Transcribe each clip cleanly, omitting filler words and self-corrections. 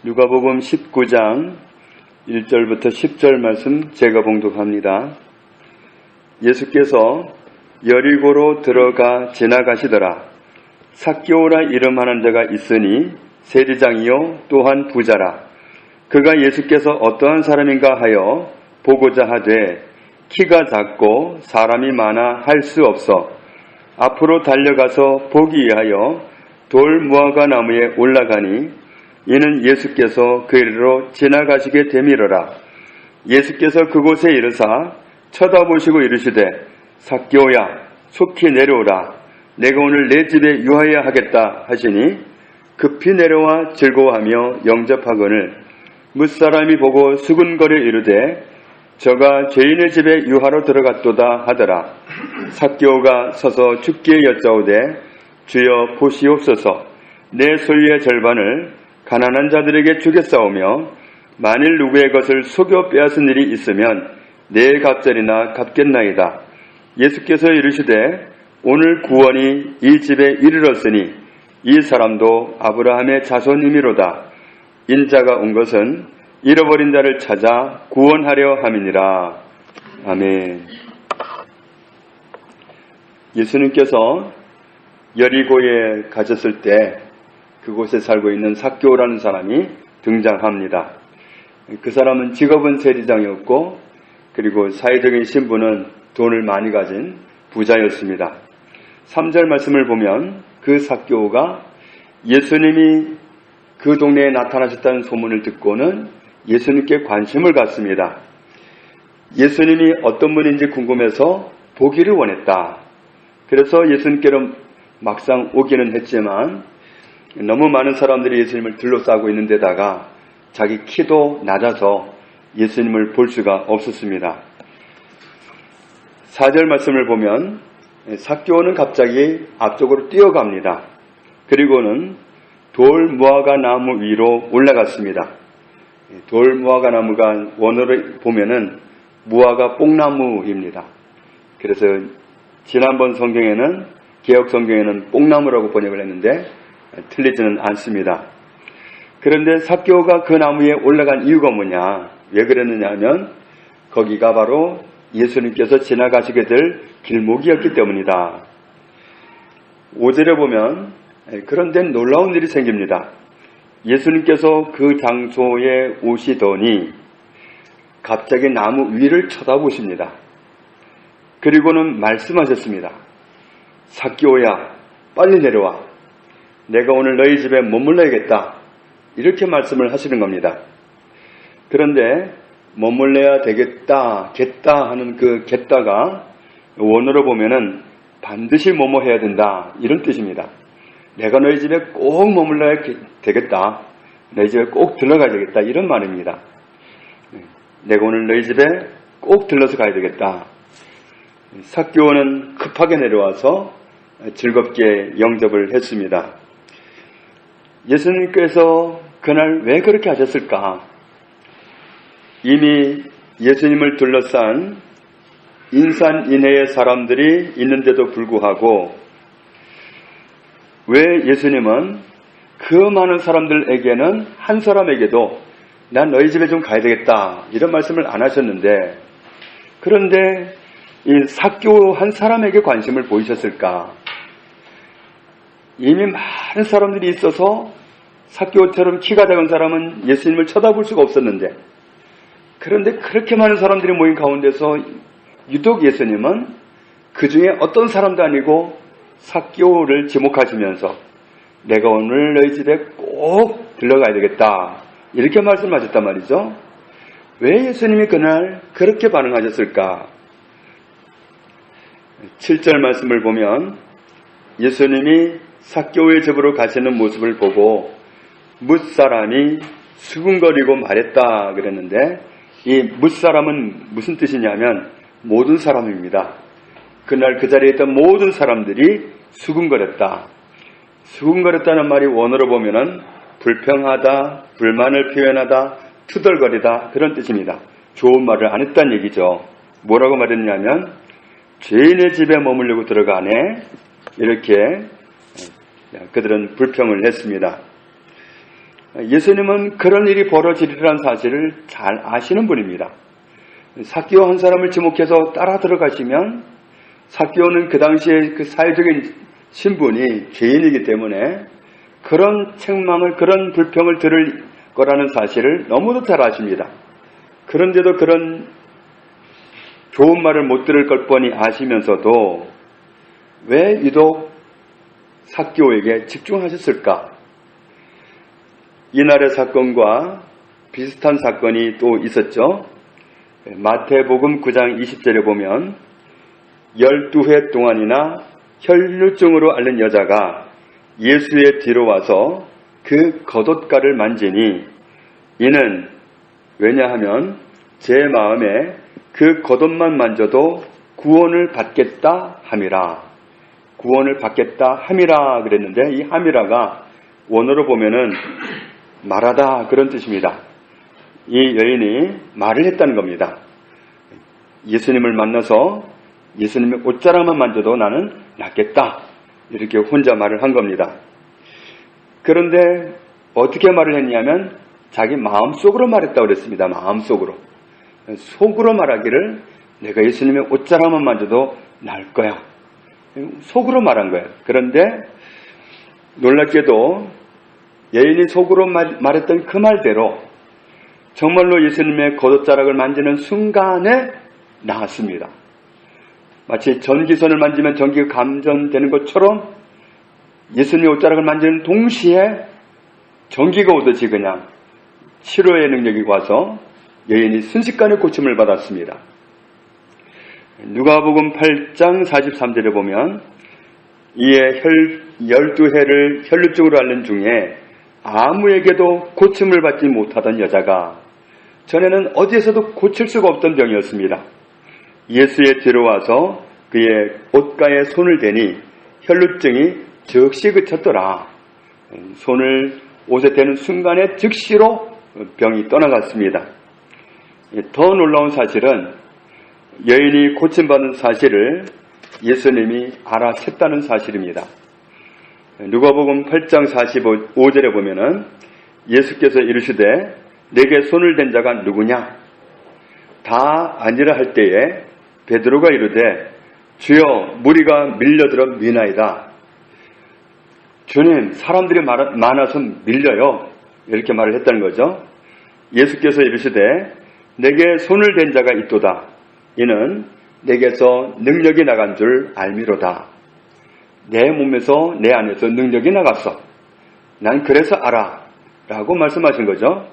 누가복음 19장 1절부터 10절 말씀 제가 봉독합니다. 예수께서 여리고로 들어가 지나가시더라. 삭개오라 이름하는 자가 있으니 세리장이요 또한 부자라. 그가 예수께서 어떠한 사람인가 하여 보고자 하되 키가 작고 사람이 많아 할 수 없어 앞으로 달려가서 보기 위하여 돌 무화과 나무에 올라가니 이는 예수께서 그 이리로 지나가시게 되밀어라. 예수께서 그곳에 이르사 쳐다보시고 이르시되 삭개오야 속히 내려오라. 내가 오늘 내 집에 유하여야 하겠다 하시니 급히 내려와 즐거워하며 영접하거늘 뭇사람이 보고 수군거려 이르되 저가 죄인의 집에 유하로 들어갔도다 하더라. 삭개오가 서서 주께 여짜오되 주여 보시옵소서. 내 소유의 절반을 가난한 자들에게 주겠사오며 만일 누구의 것을 속여 빼앗은 일이 있으면 내 갑절이나 갚겠나이다. 예수께서 이르시되 오늘 구원이 이 집에 이르렀으니 이 사람도 아브라함의 자손이미로다. 인자가 온 것은 잃어버린 자를 찾아 구원하려 함이니라. 아멘. 예수님께서 여리고에 가셨을 때 그곳에 살고 있는 삭개오라는 사람이 등장합니다. 그 사람은 직업은 세리장이었고 그리고 사회적인 신분은 돈을 많이 가진 부자였습니다. 3절 말씀을 보면 그 삭개오가 예수님이 그 동네에 나타나셨다는 소문을 듣고는 예수님께 관심을 갖습니다. 예수님이 어떤 분인지 궁금해서 보기를 원했다. 그래서 예수님께로 막상 오기는 했지만 너무 많은 사람들이 예수님을 둘러싸고 있는 데다가 자기 키도 낮아서 예수님을 볼 수가 없었습니다. 4절 말씀을 보면 삭개오는 갑자기 앞쪽으로 뛰어갑니다. 그리고는 돌 무화과 나무 위로 올라갔습니다. 돌 무화과 나무가 원어로 보면은 무화과 뽕나무입니다. 그래서 지난번 성경에는 개역 성경에는 뽕나무라고 번역을 했는데 틀리지는 않습니다. 그런데 삭개오가 그 나무에 올라간 이유가 뭐냐? 왜 그랬느냐 하면 거기가 바로 예수님께서 지나가시게 될 길목이었기 때문이다. 5절에 보면 그런데 놀라운 일이 생깁니다. 예수님께서 그 장소에 오시더니 갑자기 나무 위를 쳐다보십니다. 그리고는 말씀하셨습니다. 삭개오야 빨리 내려와. 내가 오늘 너희 집에 머물러야겠다. 이렇게 말씀을 하시는 겁니다. 그런데 머물러야 겠다 하는 그 겠다가 원어로 보면은 반드시 뭐뭐 해야 된다 이런 뜻입니다. 내가 너희 집에 꼭 머물러야 되겠다. 너희 집에 꼭 들러가야 되겠다 이런 말입니다. 내가 오늘 너희 집에 꼭 들러서 가야 되겠다. 삭개오는 급하게 내려와서 즐겁게 영접을 했습니다. 예수님께서 그날 왜 그렇게 하셨을까? 이미 예수님을 둘러싼 인산인해의 사람들이 있는데도 불구하고 왜 예수님은 그 많은 사람들에게는 한 사람에게도 난 너희 집에 좀 가야 되겠다 이런 말씀을 안 하셨는데 그런데 이 삭개오 한 사람에게 관심을 보이셨을까? 이미 많은 사람들이 있어서 삭개오처럼 키가 작은 사람은 예수님을 쳐다볼 수가 없었는데 그런데 그렇게 많은 사람들이 모인 가운데서 유독 예수님은 그 중에 어떤 사람도 아니고 삭개오를 지목하시면서 내가 오늘 너희 집에 꼭 들러가야 되겠다 이렇게 말씀하셨단 말이죠. 왜 예수님이 그날 그렇게 반응하셨을까? 7절 말씀을 보면 예수님이 삭개오의 집으로 가시는 모습을 보고 뭇사람이 수군거리고 말했다 그랬는데 이 뭇사람은 무슨 뜻이냐면 모든 사람입니다. 그날 그 자리에 있던 모든 사람들이 수군거렸다. 수군거렸다는 말이 원어로 보면은 불평하다, 불만을 표현하다, 투덜거리다 그런 뜻입니다. 좋은 말을 안 했다는 얘기죠. 뭐라고 말했냐면 죄인의 집에 머물려고 들어가네 이렇게 그들은 불평을 했습니다. 예수님은 그런 일이 벌어지리라는 사실을 잘 아시는 분입니다. 삭개오 한 사람을 지목해서 따라 들어가시면 삭개오는 그 당시에 그 사회적인 신분이 죄인이기 때문에 그런 책망을, 그런 불평을 들을 거라는 사실을 너무도 잘 아십니다. 그런데도 그런 좋은 말을 못 들을 걸 뻔히 아시면서도 왜 유독 삭개오에게 집중하셨을까? 이날의 사건과 비슷한 사건이 또 있었죠. 마태복음 9장 20절에 보면 12회 동안이나 혈루증으로 앓는 여자가 예수의 뒤로 와서 그 겉옷가를 만지니 이는 왜냐하면 제 마음에 그 겉옷만 만져도 구원을 받겠다 함이라. 구원을 받겠다 함이라 그랬는데 이 함이라가 원어로 보면은 말하다 그런 뜻입니다. 이 여인이 말을 했다는 겁니다. 예수님을 만나서 예수님의 옷자락만 만져도 나는 낫겠다. 이렇게 혼자 말을 한 겁니다. 그런데 어떻게 말을 했냐면 자기 마음속으로 말했다고 그랬습니다. 마음속으로. 속으로 말하기를 내가 예수님의 옷자락만 만져도 나을 거야. 속으로 말한 거예요. 그런데 놀랍게도 여인이 속으로 말했던 그 말대로 정말로 예수님의 겉옷자락을 만지는 순간에 나았습니다. 마치 전기선을 만지면 전기가 감전되는 것처럼 예수님의 옷자락을 만지는 동시에 전기가 오듯이 그냥 치료의 능력이 와서 여인이 순식간에 고침을 받았습니다. 누가복음 8장 43절에 보면 이에 12해를 혈루증으로 앓는 중에 아무에게도 고침을 받지 못하던 여자가 전에는 어디에서도 고칠 수가 없던 병이었습니다. 예수의 뒤로 와서 그의 옷가에 손을 대니 혈루증이 즉시 그쳤더라. 손을 옷에 대는 순간에 즉시로 병이 떠나갔습니다. 더 놀라운 사실은 여인이 고침받은 사실을 예수님이 알아챘다는 사실입니다. 누가복음 8장 45절에 보면은 예수께서 이르시되 내게 손을 댄 자가 누구냐? 다 아니라 할 때에 베드로가 이르되 주여 무리가 밀려들어 미나이다. 주님 사람들이 많아서 밀려요. 이렇게 말을 했다는 거죠. 예수께서 이르시되 내게 손을 댄 자가 있도다. 이는 내게서 능력이 나간 줄 알미로다. 내 몸에서 내 안에서 능력이 나갔어. 난 그래서 알아. 라고 말씀하신 거죠.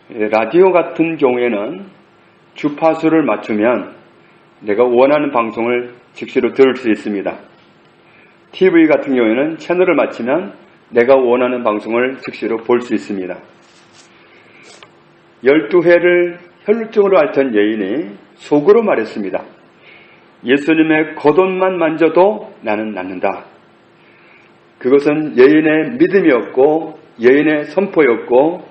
라디오 같은 경우에는 주파수를 맞추면 내가 원하는 방송을 즉시로 들을 수 있습니다. TV 같은 경우에는 채널을 맞추면 내가 원하는 방송을 즉시로 볼 수 있습니다. 12회를 혈루증으로 앓던 여인이 속으로 말했습니다. 예수님의 겉옷만 만져도 나는 낫는다. 그것은 여인의 믿음이었고 여인의 선포였고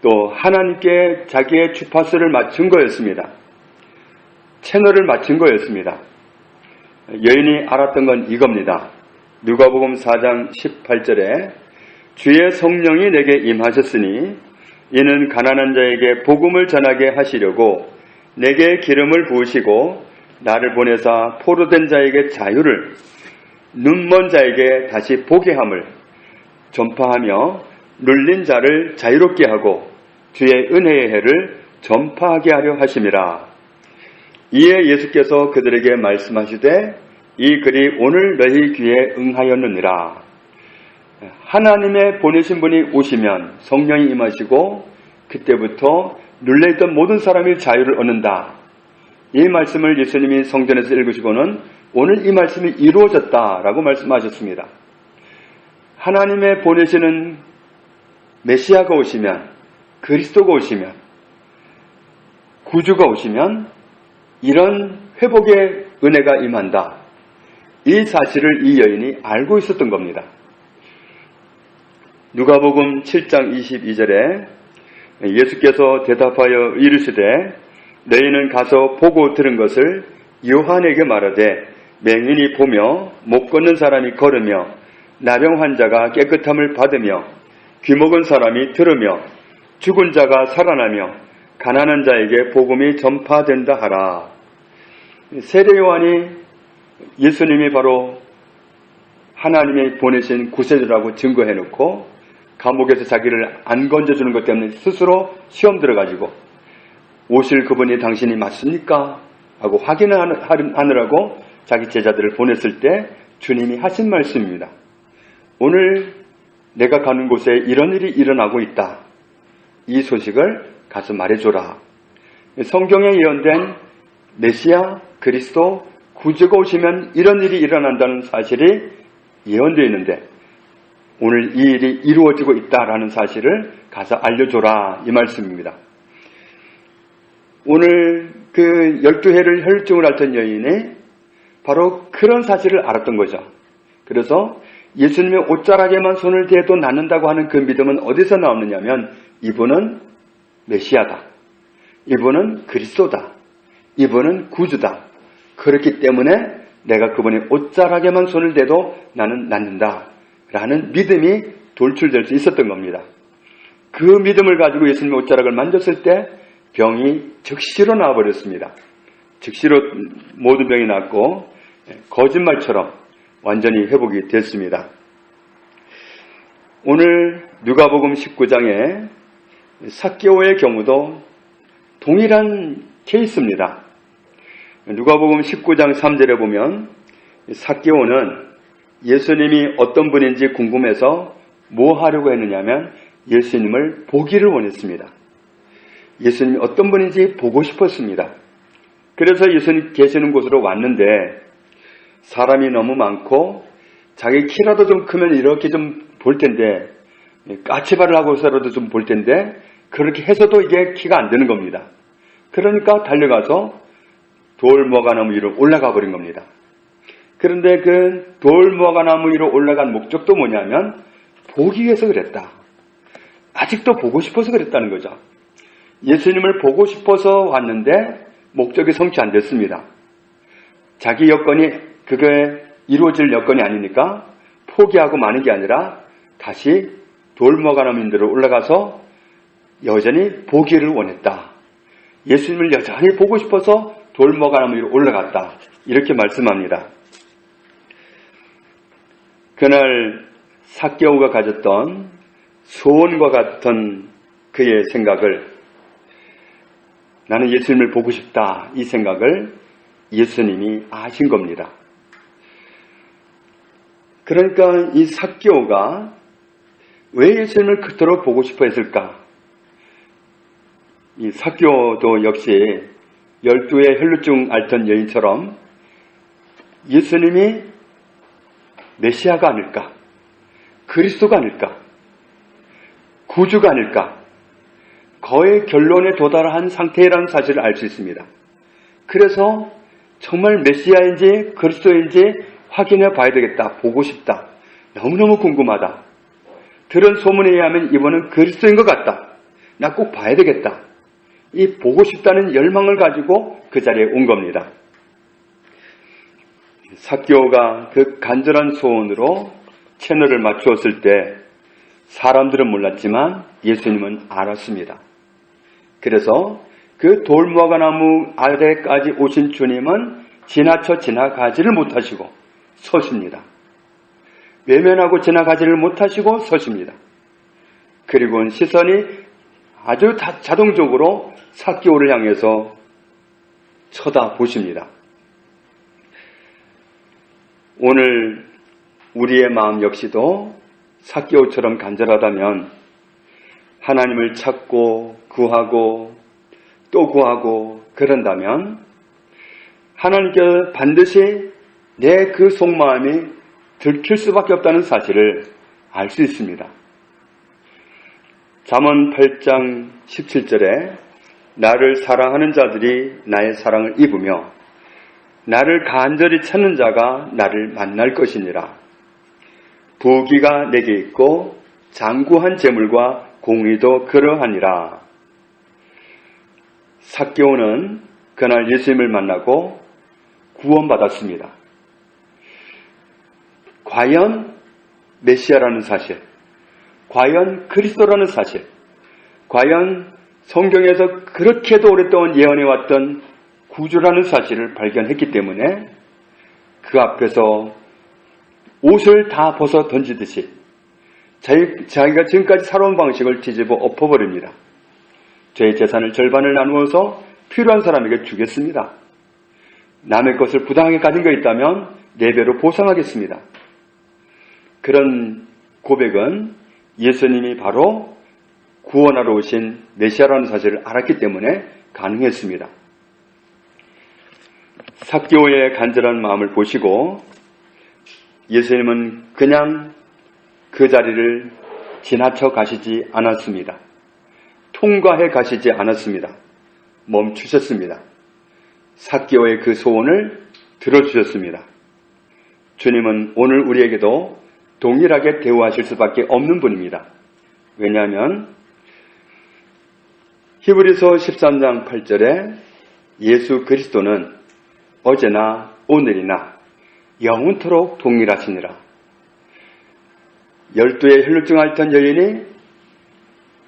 또 하나님께 자기의 주파수를 맞춘 거였습니다. 채널을 맞춘 거였습니다. 여인이 알았던 건 이겁니다. 누가복음 4장 18절에 주의 성령이 내게 임하셨으니 이는 가난한 자에게 복음을 전하게 하시려고 내게 기름을 부으시고 나를 보내사 포로된 자에게 자유를 눈먼 자에게 다시 보게 함을 전파하며 눌린 자를 자유롭게 하고 주의 은혜의 해를 전파하게 하려 하심이라. 이에 예수께서 그들에게 말씀하시되 이 글이 오늘 너희 귀에 응하였느니라. 하나님의 보내신 분이 오시면 성령이 임하시고 그때부터 눌려있던 모든 사람이 자유를 얻는다. 이 말씀을 예수님이 성전에서 읽으시고는 오늘 이 말씀이 이루어졌다라고 말씀하셨습니다. 하나님의 보내시는 메시아가 오시면, 그리스도가 오시면, 구주가 오시면 이런 회복의 은혜가 임한다. 이 사실을 이 여인이 알고 있었던 겁니다. 누가복음 7장 22절에 예수께서 대답하여 이르시되 너희는 가서 보고 들은 것을 요한에게 말하되 맹인이 보며 못 걷는 사람이 걸으며 나병 환자가 깨끗함을 받으며 귀먹은 사람이 들으며 죽은 자가 살아나며 가난한 자에게 복음이 전파된다 하라. 세례 요한이 예수님이 바로 하나님이 보내신 구세주라고 증거해놓고 감옥에서 자기를 안 건져주는 것 때문에 스스로 시험 들어가지고 오실 그분이 당신이 맞습니까? 하고 확인하느라고 자기 제자들을 보냈을 때 주님이 하신 말씀입니다. 오늘 내가 가는 곳에 이런 일이 일어나고 있다. 이 소식을 가서 말해줘라. 성경에 예언된 메시아, 그리스도, 구주가 오시면 이런 일이 일어난다는 사실이 예언되어 있는데 오늘 이 일이 이루어지고 있다라는 사실을 가서 알려줘라 이 말씀입니다. 오늘 그 12해를 혈증을 앓던 여인이 바로 그런 사실을 알았던 거죠. 그래서 예수님의 옷자락에만 손을 대도 낫는다고 하는 그 믿음은 어디서 나오느냐면 이분은 메시아다. 이분은 그리스도다. 이분은 구주다. 그렇기 때문에 내가 그분의 옷자락에만 손을 대도 나는 낫는다. 라는 믿음이 돌출될 수 있었던 겁니다. 그 믿음을 가지고 예수님의 옷자락을 만졌을 때 병이 즉시로 나와버렸습니다. 즉시로 모든 병이 낫고 거짓말처럼 완전히 회복이 됐습니다. 오늘 누가복음 19장에 삭개오의 경우도 동일한 케이스입니다. 누가복음 19장 3절에 보면 삭개오는 예수님이 어떤 분인지 궁금해서 뭐 하려고 했느냐면 예수님을 보기를 원했습니다. 예수님이 어떤 분인지 보고 싶었습니다. 그래서 예수님 계시는 곳으로 왔는데 사람이 너무 많고 자기 키라도 좀 크면 이렇게 좀 볼 텐데 까치발을 하고서라도 좀 볼 텐데 그렇게 해서도 이게 키가 안 되는 겁니다. 그러니까 달려가서 돌무화과나무 위로 올라가 버린 겁니다. 그런데 그 돌무화과나무 위로 올라간 목적도 뭐냐면 보기 위해서 그랬다. 아직도 보고 싶어서 그랬다는 거죠. 예수님을 보고 싶어서 왔는데 목적이 성취 안 됐습니다. 자기 여건이 그게 이루어질 여건이 아니니까 포기하고 마는 게 아니라 다시 돌무화과나무인대로 올라가서 여전히 보기를 원했다. 예수님을 여전히 보고 싶어서 돌무화과나무 위로 올라갔다. 이렇게 말씀합니다. 그날 삭개오가 가졌던 소원과 같은 그의 생각을 나는 예수님을 보고 싶다. 이 생각을 예수님이 아신 겁니다. 그러니까 이 삭개오가 왜 예수님을 그토록 보고 싶어 했을까? 이 삭개오도 역시 12의 혈루증 앓던 여인처럼 예수님이 메시아가 아닐까? 그리스도가 아닐까? 구주가 아닐까? 거의 결론에 도달한 상태라는 사실을 알 수 있습니다. 그래서 정말 메시아인지 그리스도인지 확인해 봐야 되겠다. 보고 싶다. 너무너무 궁금하다. 들은 소문에 의하면 이번은 그리스도인 것 같다. 나 꼭 봐야 되겠다. 이 보고 싶다는 열망을 가지고 그 자리에 온 겁니다. 삭개오가 그 간절한 소원으로 채널을 맞추었을 때 사람들은 몰랐지만 예수님은 알았습니다. 그래서 그 돌무화과나무 아래까지 오신 주님은 지나쳐 지나가지를 못하시고 서십니다. 외면하고 지나가지를 못하시고 서십니다. 그리고 시선이 아주 자동적으로 삭개오를 향해서 쳐다보십니다. 오늘 우리의 마음 역시도 삭개오처럼 간절하다면 하나님을 찾고 구하고 또 구하고 그런다면 하나님께서 반드시 내 그 속마음이 들킬 수밖에 없다는 사실을 알 수 있습니다. 잠언 8장 17절에 나를 사랑하는 자들이 나의 사랑을 입으며 나를 간절히 찾는 자가 나를 만날 것이니라. 부귀가 내게 있고 장구한 재물과 공의도 그러하니라. 삭개오는 그날 예수님을 만나고 구원받았습니다. 과연 메시아라는 사실, 과연 그리스도라는 사실, 과연 성경에서 그렇게도 오랫동안 예언해왔던 구주라는 사실을 발견했기 때문에 그 앞에서 옷을 다 벗어 던지듯이 자기가 지금까지 살아온 방식을 뒤집어 엎어버립니다. 제 재산을 절반을 나누어서 필요한 사람에게 주겠습니다. 남의 것을 부당하게 가진 거 있다면 4배로 보상하겠습니다. 그런 고백은 예수님이 바로 구원하러 오신 메시아라는 사실을 알았기 때문에 가능했습니다. 삭개오의 간절한 마음을 보시고 예수님은 그냥 그 자리를 지나쳐 가시지 않았습니다. 통과해 가시지 않았습니다. 멈추셨습니다. 삭개오의 그 소원을 들어주셨습니다. 주님은 오늘 우리에게도 동일하게 대우하실 수밖에 없는 분입니다. 왜냐하면 히브리서 13장 8절에 예수 그리스도는 어제나 오늘이나 영원토록 동일하시니라. 12의 혈루증 앓던 여인이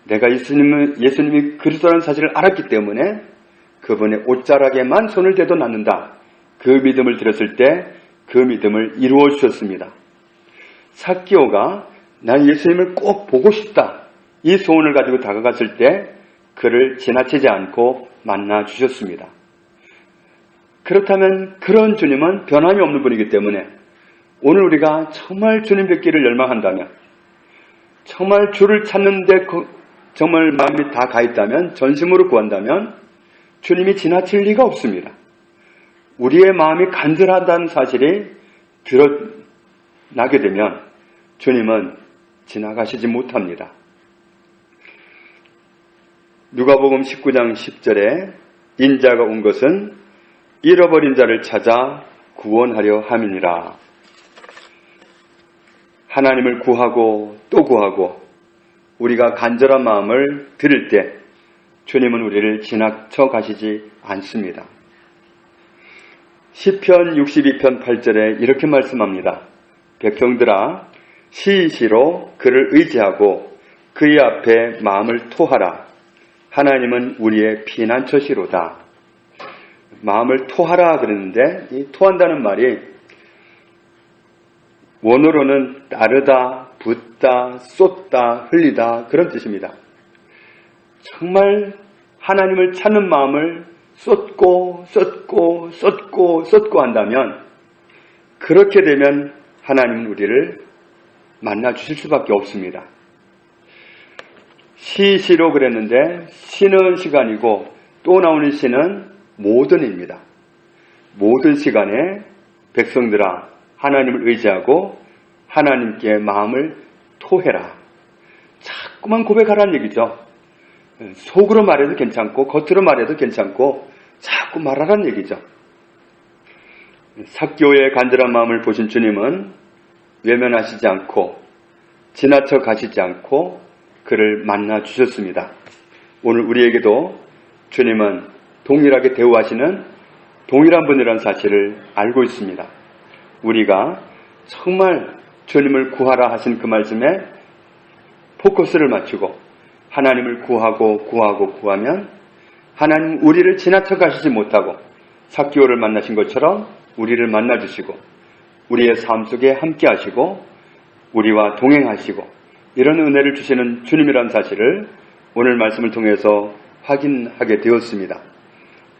내가 예수님이 그리스도라는 사실을 알았기 때문에 그분의 옷자락에만 손을 대도 낫는다. 그 믿음을 들었을 때 그 믿음을 이루어 주셨습니다. 삭개오가 난 예수님을 꼭 보고 싶다. 이 소원을 가지고 다가갔을 때 그를 지나치지 않고 만나 주셨습니다. 그렇다면 그런 주님은 변함이 없는 분이기 때문에 오늘 우리가 정말 주님 뵙기를 열망한다면, 정말 주를 찾는데 정말 마음이 다 가 있다면, 전심으로 구한다면 주님이 지나칠 리가 없습니다. 우리의 마음이 간절하다는 사실이 드러나게 되면 주님은 지나가시지 못합니다. 누가복음 19장 10절에 인자가 온 것은 잃어버린 자를 찾아 구원하려 함이니라. 하나님을 구하고 또 구하고 우리가 간절한 마음을 드릴 때 주님은 우리를 지나쳐 가시지 않습니다. 시편 62편 8절에 이렇게 말씀합니다. 백성들아 시시로 그를 의지하고 그의 앞에 마음을 토하라. 하나님은 우리의 피난처시로다. 마음을 토하라 그랬는데 이 토한다는 말이 원어로는 따르다, 붓다, 쏟다, 흘리다 그런 뜻입니다. 정말 하나님을 찾는 마음을 쏟고 한다면 그렇게 되면 하나님은 우리를 만나 주실 수밖에 없습니다. 시시로 그랬는데 시는 시간이고 또 나오는 시는 모든입니다. 모든 시간에 백성들아 하나님을 의지하고 하나님께 마음을 토해라. 자꾸만 고백하라는 얘기죠. 속으로 말해도 괜찮고 겉으로 말해도 괜찮고 자꾸 말하라는 얘기죠. 삭개오의 간절한 마음을 보신 주님은 외면하시지 않고 지나쳐 가시지 않고 그를 만나 주셨습니다. 오늘 우리에게도 주님은 동일하게 대우하시는 동일한 분이라는 사실을 알고 있습니다. 우리가 정말 주님을 구하라 하신 그 말씀에 포커스를 맞추고 하나님을 구하면 하나님 우리를 지나쳐 가시지 못하고 삭개오를 만나신 것처럼 우리를 만나주시고 우리의 삶 속에 함께 하시고 우리와 동행하시고 이런 은혜를 주시는 주님이라는 사실을 오늘 말씀을 통해서 확인하게 되었습니다.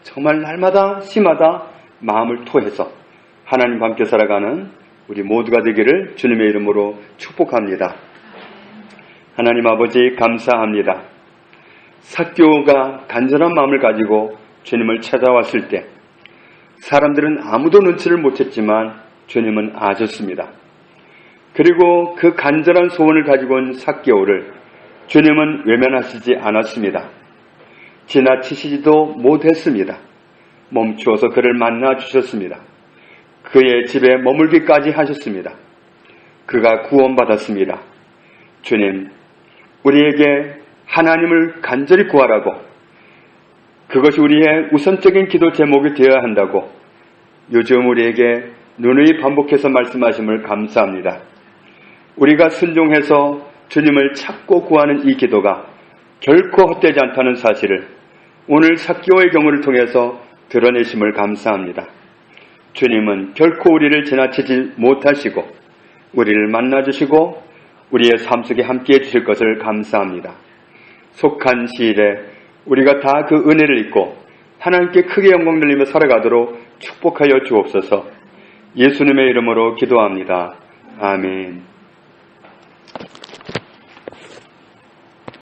정말 날마다 시마다 마음을 토해서 하나님과 함께 살아가는 우리 모두가 되기를 주님의 이름으로 축복합니다. 하나님 아버지 감사합니다. 삭개오가 간절한 마음을 가지고 주님을 찾아왔을 때 사람들은 아무도 눈치를 못했지만 주님은 아셨습니다. 그리고 그 간절한 소원을 가지고 온 삭개오를 주님은 외면하시지 않았습니다. 지나치시지도 못했습니다. 멈추어서 그를 만나 주셨습니다. 그의 집에 머물기까지 하셨습니다. 그가 구원받았습니다. 주님, 우리에게 하나님을 간절히 구하라고, 그것이 우리의 우선적인 기도 제목이 되어야 한다고 요즘 우리에게 누누이 반복해서 말씀하심을 감사합니다. 우리가 순종해서 주님을 찾고 구하는 이 기도가 결코 헛되지 않다는 사실을 오늘 삭개오의 경우를 통해서 드러내심을 감사합니다. 주님은 결코 우리를 지나치지 못하시고 우리를 만나주시고 우리의 삶 속에 함께해 주실 것을 감사합니다. 속한 시일에 우리가 다 그 은혜를 잊고 하나님께 크게 영광 돌리며 살아가도록 축복하여 주옵소서. 예수님의 이름으로 기도합니다. 아멘.